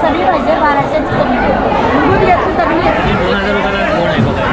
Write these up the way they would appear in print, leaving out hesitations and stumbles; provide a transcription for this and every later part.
सगळी पाहिजे 1200ची सगळी दूध घेतली सगळी 2000 रुपयाला कोण आहे बघा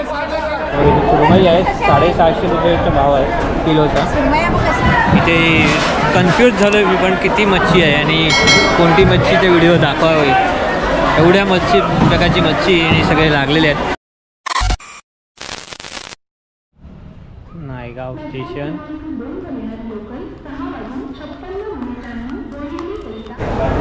63 सुरमई आहे 650 रुपयाचा भाव आहे किलोचा. इथे कन्फ्यूज झालो मी पण किती मच्छी आहे आणि कोणती मच्छीचे व्हिडिओ दाखवावे. एवढ्या मच्छी प्रकारची मच्छी आणि सगळे लागलेले आहेत. नायगाव स्टेशन.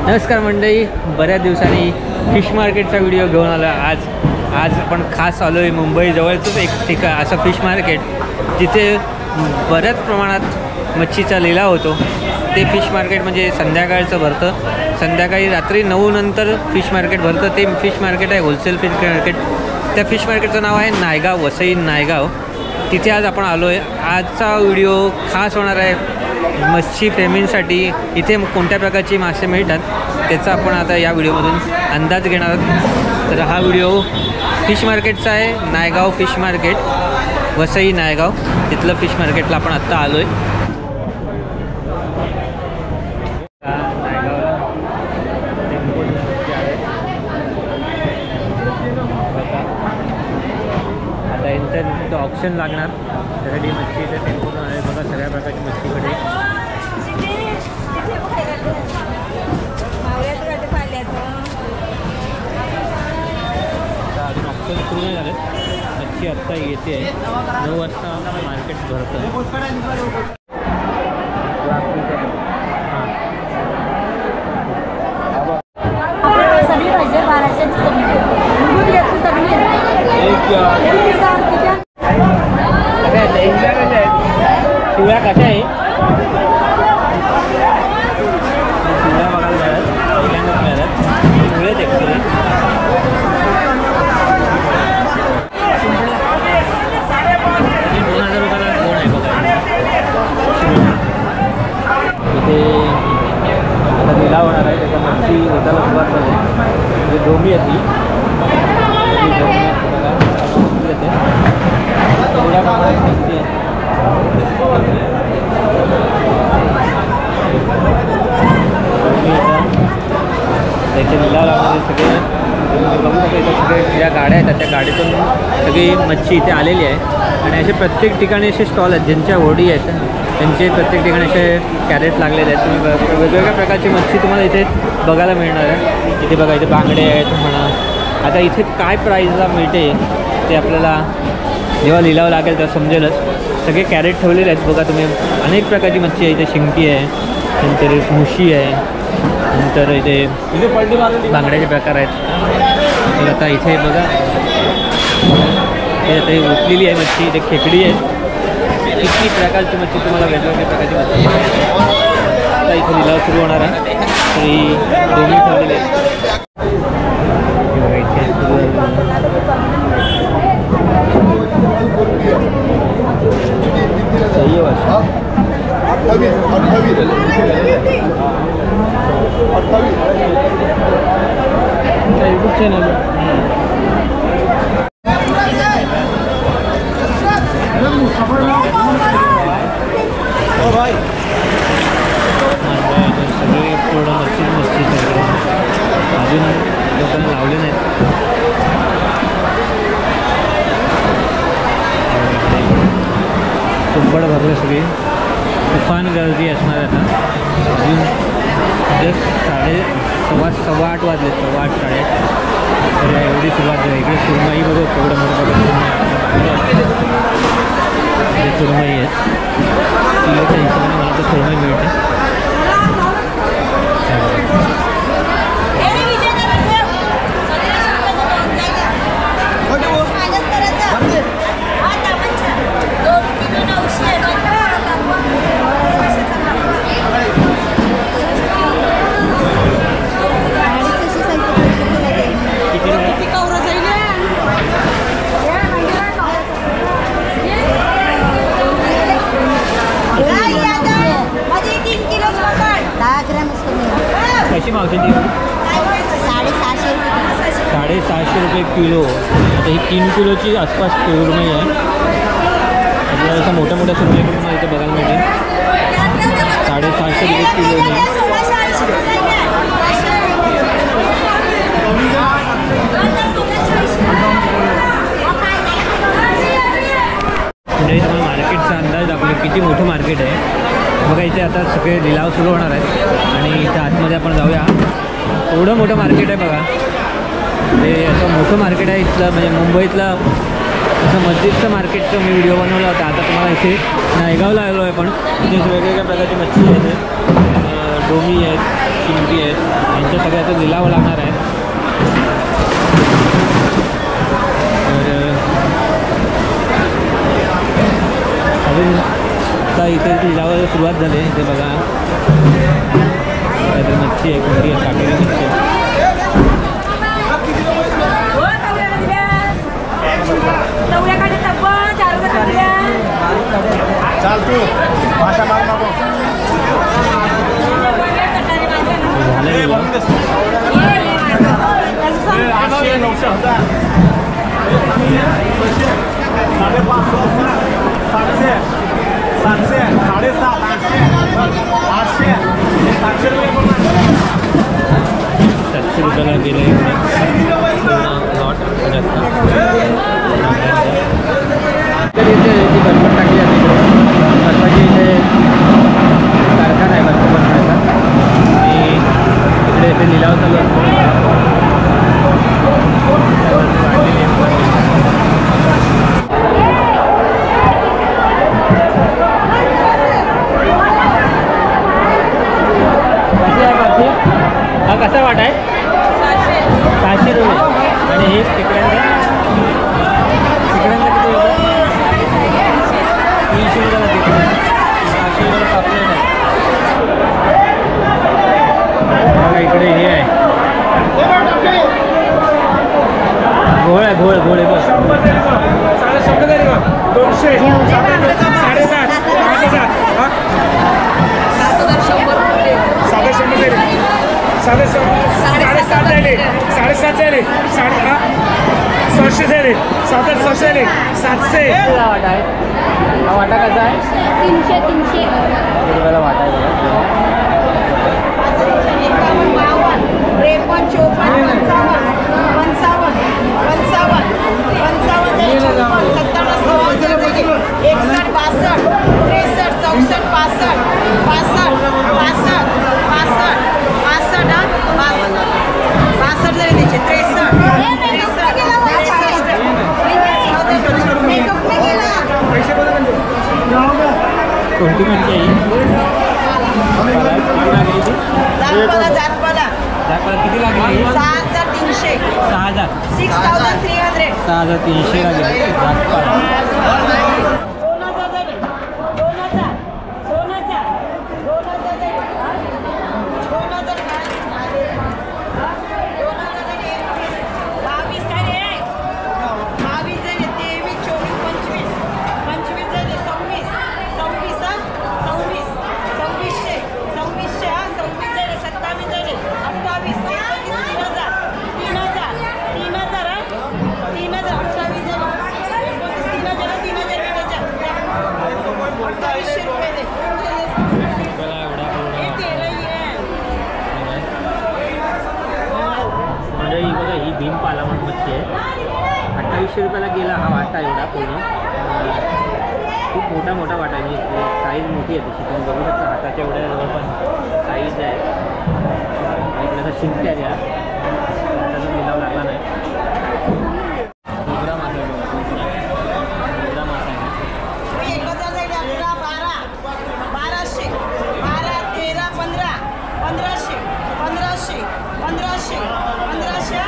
नमस्कार मंडळी, बऱ्याच दिवसांनी फिश मार्केटचा व्हिडिओ घेऊन आला. आज आपण खास आलो आहे मुंबईजवळचंच एक ठिकाण असं फिश मार्केट जिथे बऱ्याच प्रमाणात मच्छीचा लिलाव होतो. ते फिश मार्केट म्हणजे संध्याकाळचं भरतं. संध्याकाळी रात्री 9 नंतर फिश मार्केट भरतं. ते फिश मार्केट आहे होलसेल फिश मार्केट. त्या फिश मार्केटचं नाव आहे नायगाव, वसई नायगाव. तिथे आज आपण आलो आहे. आजचा व्हिडिओ खास होणार आहे मच्छी प्रेमींसाठी. इथे कोणत्या प्रकारची मासे मिळतात त्याचा आपण आता या व्हिडिओमधून अंदाज घेणार आहोत. तर हा व्हिडिओ फिश मार्केटचा आहे. Naigaon fish market, Vasai Naigaon. तिथलं फिश मार्केटला आपण आत्ता आलो आहे. आता यांचं ऑप्शन लागणार त्यासाठी मच्छीचं टेम्पो आहे बघा. सगळ्या प्रकारची मच्छीकडे अजून ऑप्शन सुरू नाही झालं. मच्छी आत्ता येते आहे. 9 वाजता मार्केट भरतं आहे. सगळी पाहिजे 1200ची सगळी दूध घेतली सगळी शिवळ्या कशा आहे? शिवळ्या बघायला मिळत पहिल्यांदाच मिळतात. शिवळेच ॲक्च्युली 2000 रुपयाला कोण आहे बघा. इथे आता लिलाव होणार आहे. त्याच्या मच्छी होताला सुरुवात झाली. म्हणजे डोमी येते थोड्या प्रमाणात मच्छी आहे. त्याचे लिलाव लावणारे सगळे बघू शकता. इथं सगळे ज्या गाड्या आहेत त्या गाडीतून सगळी मच्छी इथे आलेली आहे. आणि असे प्रत्येक ठिकाणी असे स्टॉल आहेत ज्यांच्या होडी आहेत त्यांचे प्रत्येक ठिकाणी असे कॅरेट लागलेले आहेत. तुम्ही वेगवेगळ्या प्रकारची मच्छी तुम्हाला इथे बघायला मिळणार आहे. इथे बघा इथे बांगडे आहेत म्हणा. आता इथे काय प्राईजला मिळते ते आपल्याला जेव्हा लिलाव लागेल तेव्हा समजेलच. सगळे कॅरेट ठेवलेले आहेत बघा तुम्ही. अनेक प्रकारची मच्छी आहे. इथे शिंकी आहे, नंतर मुशी आहे, नंतर इथे बांगड्याचे प्रकार आहेत. तर आता इथे बघा हे आता उठलेली आहे मच्छी. इथे खेकडी आहे. किती प्रकारची मच्छी तुम्हाला वेगवेगळ्या प्रकारची मच्छी आता इथे लिलाव सुरू होणार आहे. तर ही दोन्ही ठेवलेली आहेत. सही आहे. यूट्यूब चॅनल सगळे थोडं मच्छी सगळं अजून लोकांना लावले नाहीत. तुंबड भरले सगळी. तुफान गर्दी असणार आता. अजून जस्ट 7:15 वाजले. 7:15 8:30 तर एवढी सुरुवात झाली. इकडे सुरमई बघू तेवढं मोठं सुरमई आहे. किलोच्या हिशोबाने मला तर सुरमई मिळते. 10 ग्राम इसको मेरा कशी मावशी ती 650 रुपये 650 रुपये किलो. आता ही 3 किलोची आसपास सुरमई आहे. आपल्याला असं मोठ्या मोठ्या सुरमई पण इथे बघायला मिळते. 650 रुपये किलो. म्हणजे तुम्हाला मार्केटचा अंदाज दाखवतो किती मोठं मार्केट आहे. बघा इथे आता सगळे लिलाव सुरू होणार आहेत आणि इथे आतमध्ये आपण जाऊया. एवढं मोठं मार्केट आहे बघा. हे असं मोठं मार्केट आहे इथलं. म्हणजे मुंबईतलं असं मस्जिदचं मार्केटचं मी व्हिडिओ बनवला होता. आता तुम्हाला इथे नायगावला आलो आहे. पण इथे वेगवेगळ्या प्रकारची मच्छी आहेत. डोमी आहेत, चिंटी आहेत. यांच्या सगळ्याचं लिलाव लागणार आहे. आता इथे लिलावाला सुरुवात झाली आहे. इथे बघा काहीतरी मच्छी आहे, कोणती आहे, काटेरी मच्छी आहे. ₹700 गेले लॉट तर इथे ती बर्फट टाकली जाते. बर्फाची इथे कारखाना आहे बर्फ बनवायचा आणि इकडे इथे लिलाव चालू असतो. हा कसा वाटा आहे? 600 रुपये. आणि हे तिकड्यांचा किती होतं? 300 रुपयाला तिकडे. 600 रुपयाला पापलेट आहे. बघा इकडे हे आहे घोळ आहे. घोळ आहे बस. 200 7,500 साडेसात झाले 7,500 झाले 600 झाले 7,800 झाले 700. वाटा आहे. हा वाटा कसा आहे? 300 रुपयाला वाटा आहे बघा. 53 कोणती म्हणजे जातपाला किती लागेल? 6,300 6,000 6,300 6,300 लागेल जातपाला. ही भीम पाला म्हणून मच्छी आहे. 2800 रुपयाला गेला हा वाटा एवढा पूर्ण. खूप मोठा वाटा आहे. साईज मोठी आहे तशी तुम्ही बघू शकता. हाताच्या एवढ्या जवळपास साईज आहे. इकडे तर शिंपट्या द्या त्याचा लिलाव लागला नाही. घोगरा मासा घोगरा मासा आहे. 1200 12 13 15 1500 1500 1500 1500 1500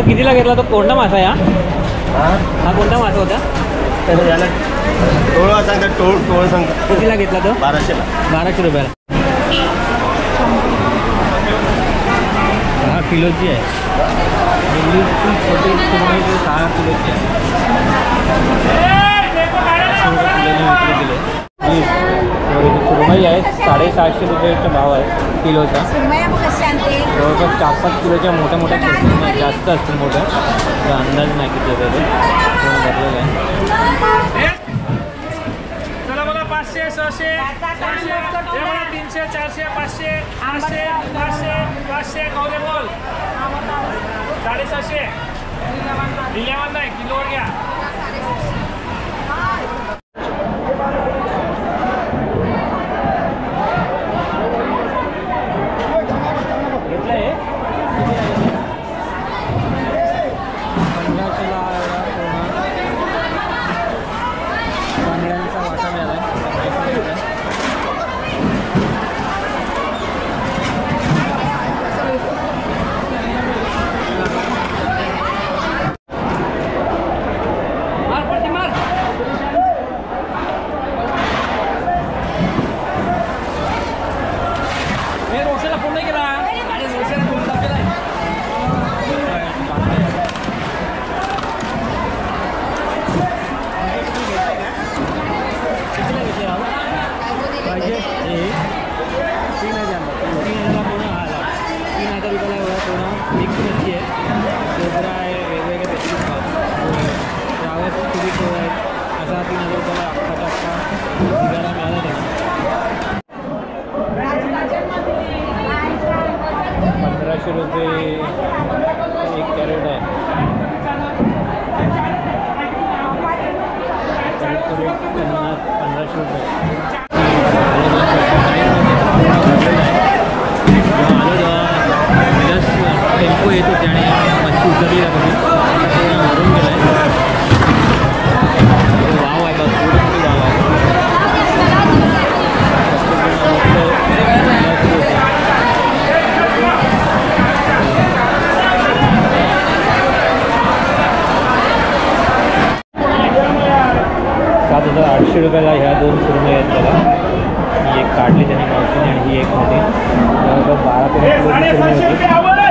काका कितीला घेतला तो? कोणता मासा आहे हा कोणता मासा होता? याला टोळ सांगतात, टोळ सांगतात. कितीला घेतला तो? 1200ला. 1200 रुपयाला. 6 किलोची आहे. छोटी सुरमई 6 किलोची आहे. 100 किलो सुरमई आहे. 750 रुपयाचा भाव आहे किलोचा. जवळपास 4-5 किलोच्या मोठ्या मोठ्या सुरमई जास्त असतील मोठ्या. तर अंदाज नाही किती होतं ते भरलेलं आहे. चला बोला 500, 600, 300, 400, 500, 800, 500, 500. कवरे बोल 750. दिल्यावर नाही किलोवर घ्या. घेतलं आहे 1500ला बांगड्यांचा वाटा मिळाला आहे. टेम्पो येत होते आणि मच्छी उतरली जात होती. मरून गेला आहे. वाव आहे बघ, थोडी मोठी वाव आहे. 7,800 रुपयाला ह्या 2 सुरमई आहेत त्याला. ही एक काढली त्याने मावशीने आणि ही एक होती. 12-13 किलोची सुरमई होती.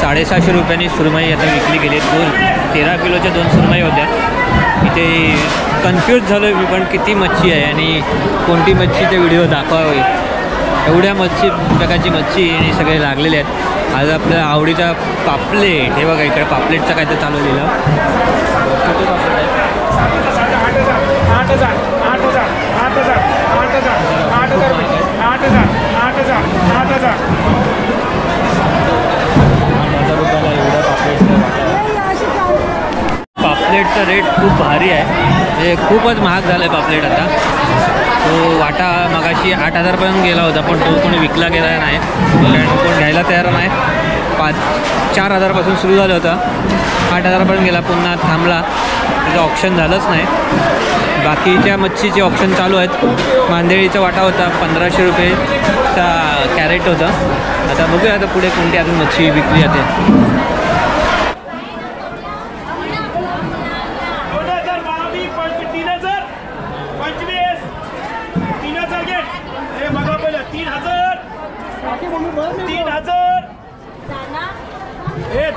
₹750 रुपयांनी सुरमई आता विकली गेली. 13 किलोच्या 2 सुरमई होत्या. इथे कन्फ्यूज झालो मी पण किती मच्छी आहे आणि कोणती मच्छीचे व्हिडिओ दाखवावे. एवढ्या मच्छी प्रकारची मच्छी आणि सगळे लागलेले आहेत. आज आपल्या आवडीचा पापलेट. हे बघा इकडे पापलेटचं काय तर चालू लिहिलं. किती पापलेट आहे? 8,000, 8,000, 8,000, 8,000, 8,000, 8,000, 8,000, 8,000. 8,000 रुपयाला एवढ्या पापलेटचं पापलेटचा रेट खूप भारी आहे. म्हणजे खूपच महाग झालं आहे पापलेट आता. तो वाटा मगाशी 8,000पर्यंत गेला होता पण तो कोणी विकला गेला नाही. कोण घ्यायला तयार नाही. 4,000पासून सुरू झालं होतं. 8,000पर्यंत गेला, पुन्हा थांबला. त्याचं ऑप्शन झालंच नाही. बाकीच्या मच्छीचे ऑप्शन चालू आहेत. मांदेळीचा वाटा होता 1,500 रुपयेचा कॅरेट होता. आता बघूया आता पुढे कोणती अजून मच्छी विकली जाते.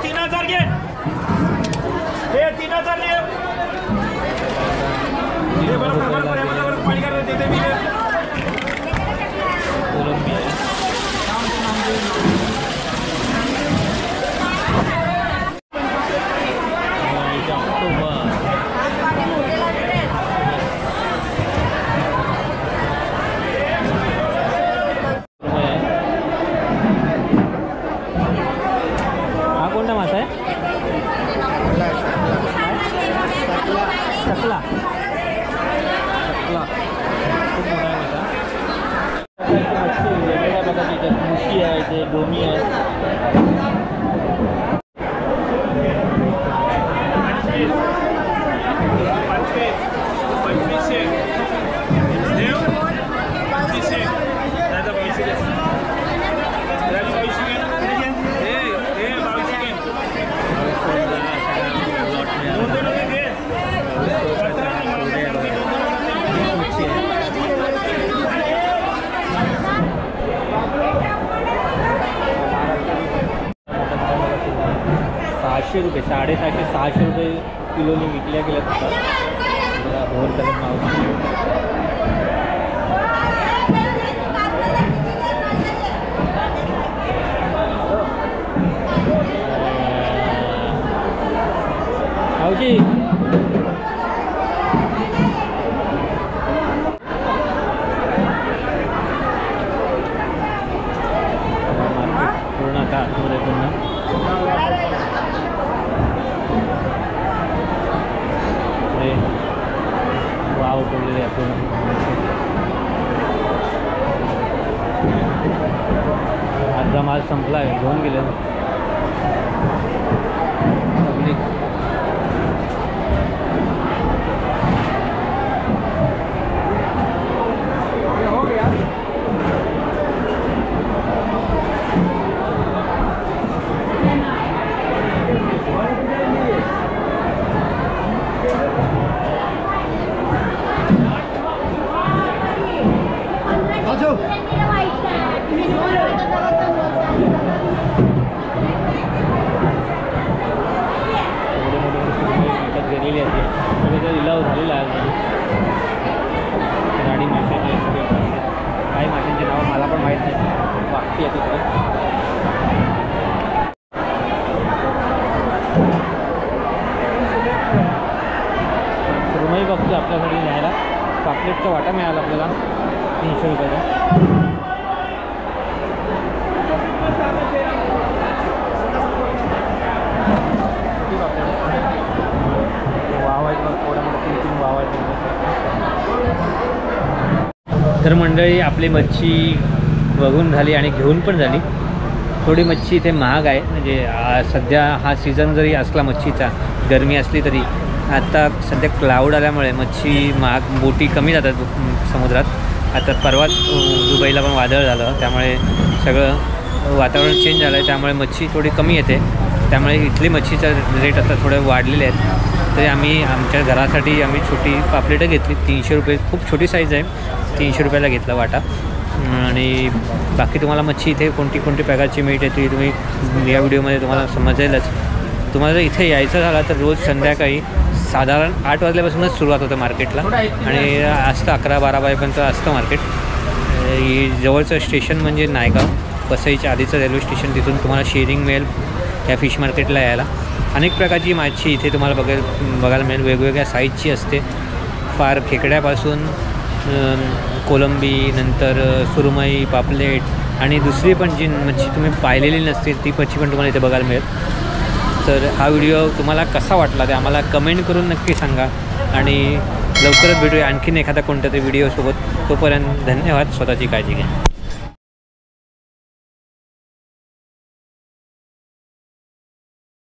3,000 घे. 3,000 घे. पाणी करायला देते मी. हा कोणता मासा आहे? सकला. सकला खूप मोठा आहे मासा. डोमी आहे. ₹600 ₹650-600 किलोनी विकल्या गेल्या होत्या. भोर करत नाव मावशी. पूर्ण आता आतमध्ये पूर्ण वाव पडलेले आपण अर्धा माल संपला आहे. घेऊन गेले गेलेली आहे. त्याचा लिलाव झालेला आहे. राणी माशाचे काही माशांचे नाव मला पण माहीत नाही. बाकी आहे तिकडे सुरमई बघतो आपल्यासाठी न्यायला. पापलेटचा वाटा मिळाला आपल्याला ₹300. तर मंडळी आपली मच्छी बघून झाली आणि घेऊन पण झाली. थोडी मच्छी इथे महाग आहे. म्हणजे सध्या हा सीझन जरी असला मच्छीचा, गरमी असली तरी आता सध्या क्लाउड आल्यामुळे मच्छी महाग, बोटी कमी जातात समुद्रात. आता परवाच दुबईला पण वादळ झालं, त्यामुळे सगळं वातावरण चेंज झालं आहे. त्यामुळे मच्छी थोडी कमी येते. त्यामुळे इथली मच्छीचा रेट आता थोडे वाढलेले आहेत. तरी आम्ही आमच्या घरासाठी आम्ही छोटी पापलेटं घेतली ₹300. खूप छोटी साईज आहे. ₹300 घेतला वाटा. आणि बाकी तुम्हाला मच्छी इथे कोणती कोणती प्रकारची मिळते ती तुम्ही या व्हिडिओमध्ये तुम्हाला समजेलच. तुम्हाला जर इथे यायचं झालं तर रोज संध्याकाळी साधारण 8 वाजल्यापासूनच सुरुवात होतं मार्केटला आणि असतं 11-12 वाजेपर्यंत असतं मार्केट. जवळचं स्टेशन म्हणजे नायगाव, वसईच्या आधीचं रेल्वे स्टेशन. तिथून तुम्हाला शेअरिंग मिळेल या फिश मार्केटला यायला. अनेक प्रकारची मच्छी इथे तुम्हाला बघायला मिळेल. वेगवेगळ्या साईजची असते. फार खेकड्यापासून कोलंबी, नंतर सुरमई, पापलेट आणि दुसरी पण जी मच्छी तुम्ही पाहिलेली नसते ती मच्छी पण तुम्हाला इथे बघायला मिळेल. तर हा व्हिडिओ तुम्हाला कसा वाटला ते आम्हाला कमेंट करून नक्की सांगा. आणि लवकरच भेटूया आणखीन एखादा कोणत्या तरी व्हिडिओसोबत. तोपर्यंत धन्यवाद. स्वतःची काळजी घ्या.